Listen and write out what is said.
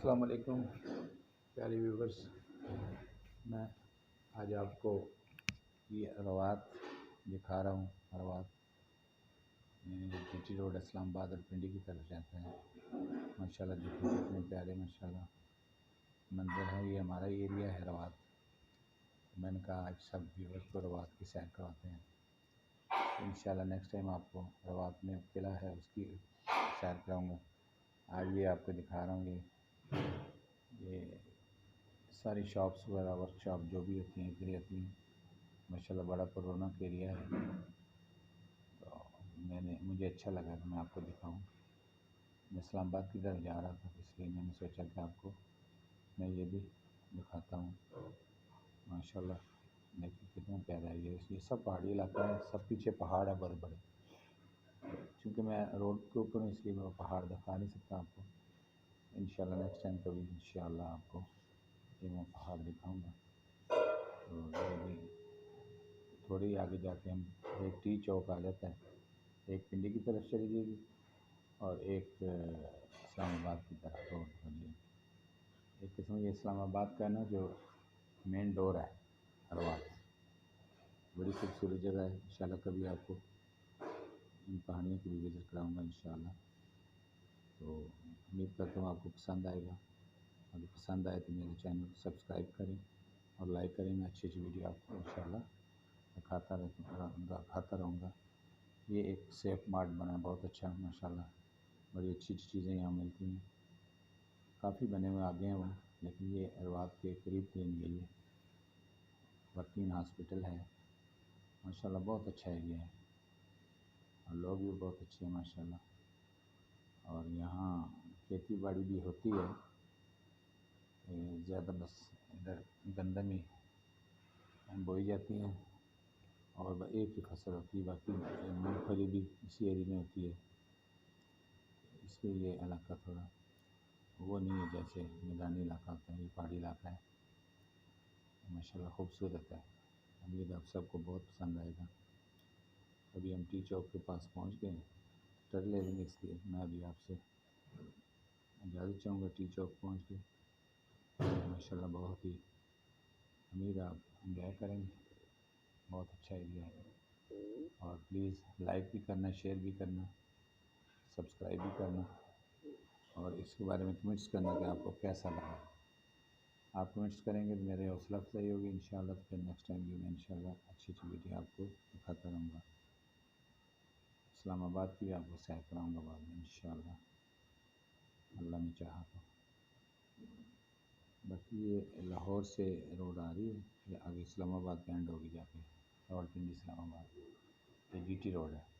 السلام علیکم پیارے ویورز، میں آج آپ کو یہ روات دکھا رہا ہوں۔ روات جی ٹی روڈ اسلام آباد اور پنڈی کی طرف جاتا ہے۔ ماشاءاللہ دیکھیں کتنے پیارے ماشاءاللہ منظر ہے۔ یہ ہمارا ایریا ہے روات۔ میں نے کہا آج سب ویورز کو روات کی سیر کرواتے ہیں۔ انشاءاللہ نیکسٹ ٹائم آپ کو روات میں قلعہ ہے اس کی سیر کراؤں گا۔ آج یہ آپ کو دکھا رہا ہوں یہ ساری شاپس وغیرہ ورک شاپ جو بھی ہوتی ہیں ادھر ہوتی ہیں۔ ماشاءاللہ بڑا پرونق ایریا ہے، تو مجھے اچھا لگا کہ میں آپ کو دکھاؤں۔ میں اسلام آباد کی طرف جا رہا تھا، اس لیے میں نے سوچا کہ آپ کو میں یہ بھی دکھاتا ہوں۔ ماشاءاللہ دیکھیں کتنا پیارا ہے یہ سب پہاڑی علاقہ ہے، سب پیچھے پہاڑ ہے بڑے بڑے۔ چونکہ میں روڈ کے اوپر ہوں اس لیے میں پہاڑ دکھا نہیں سکتا آپ کو۔ انشاءاللہ نیکسٹ ٹائم کبھی انشاءاللہ آپ کو یہ میں پہاڑ دکھاؤں گا۔ تو یہ بھی تھوڑی آگے جا کے ہم ایک ٹی چوک آ جاتا ہے، ایک پنڈی کی طرف چلی جائے گی اور ایک اسلام آباد کی طرف روڈ چلی جائے گی۔ ایک قسم یہ اسلام آباد کا نا جو مین ڈور ہے روات، بڑی خوبصورت جگہ ہے۔ انشاءاللہ کبھی آپ کو ان پہاڑیوں کی بھی وزٹ کراؤں گا انشاءاللہ۔ تو امید کرتا ہوں آپ کو پسند آئے گا۔ اگر پسند آئے تو میرے چینل کو سبسکرائب کریں اور لائک کریں۔ میں اچھی ویڈیو آپ کو انشاءاللہ دکھاتا رہوں گا۔ یہ ایک سیف مارٹ بنا ہے، بہت اچھا ماشاءاللہ، بڑی اچھی چیزیں یہاں ملتی ہیں۔ کافی بنے ہوئے آگے ہیں وہ، لیکن یہ روات کے قریب یہی ہے۔ ورکین ہاسپٹل ہے، ماشاءاللہ بہت اچھا ایریا ہے اور لوگ بھی بہت اچھے ہیں ماشاءاللہ۔ اور یہاں کھیتی باڑی بھی ہوتی ہے، زیادہ بس ادھر گندم ہی بوئی جاتی ہیں اور ایک ہی فصل ہوتی ہے، باقی مونگ پھلی بھی اسی ایریا میں ہوتی ہے۔ اس لیے یہ علاقہ تھوڑا وہ نہیں ہے جیسے میدانی علاقہ ہوتا ہے، یہ پہاڑی علاقہ ہے، ماشاءاللہ خوبصورت ہے۔ امید آپ سب کو بہت پسند آئے گا۔ ابھی ہم ٹی چوک کے پاس پہنچ گئے ہیں، ٹرن لے لیں گے، اس لیے میں ابھی آپ سے اجازت چاہوں گا۔ ٹی چوک پہنچ گئے، ماشاءاللہ بہت ہی امید آپ انجوائے کریں گے، بہت اچھا ایریا ہے۔ اور پلیز لائک بھی کرنا، شیئر بھی کرنا، سبسکرائب بھی کرنا اور اس کے بارے میں کمنٹس کرنا کہ آپ کو کیسا لگا۔ آپ کمنٹس کریں گے تو میرے حوصلہ افزائی ہوگی انشاءاللہ، تو پھر نیکسٹ ٹائم بھی میں انشاءاللہ اچھی ویڈیو آپ کو دکھاتا رہوں گا۔ اسلام آباد کی بھی آپ کو سیر کراؤں گا بعد میں انشاءاللہ، اللہ نے چاہا تو۔ باقی یہ لاہور سے روڈ آ رہی ہے، یہ آگے اسلام آباد پہ اینڈ ہوگی جا کے، راولپنڈی اسلام آباد، یہ جی ٹی روڈ ہے۔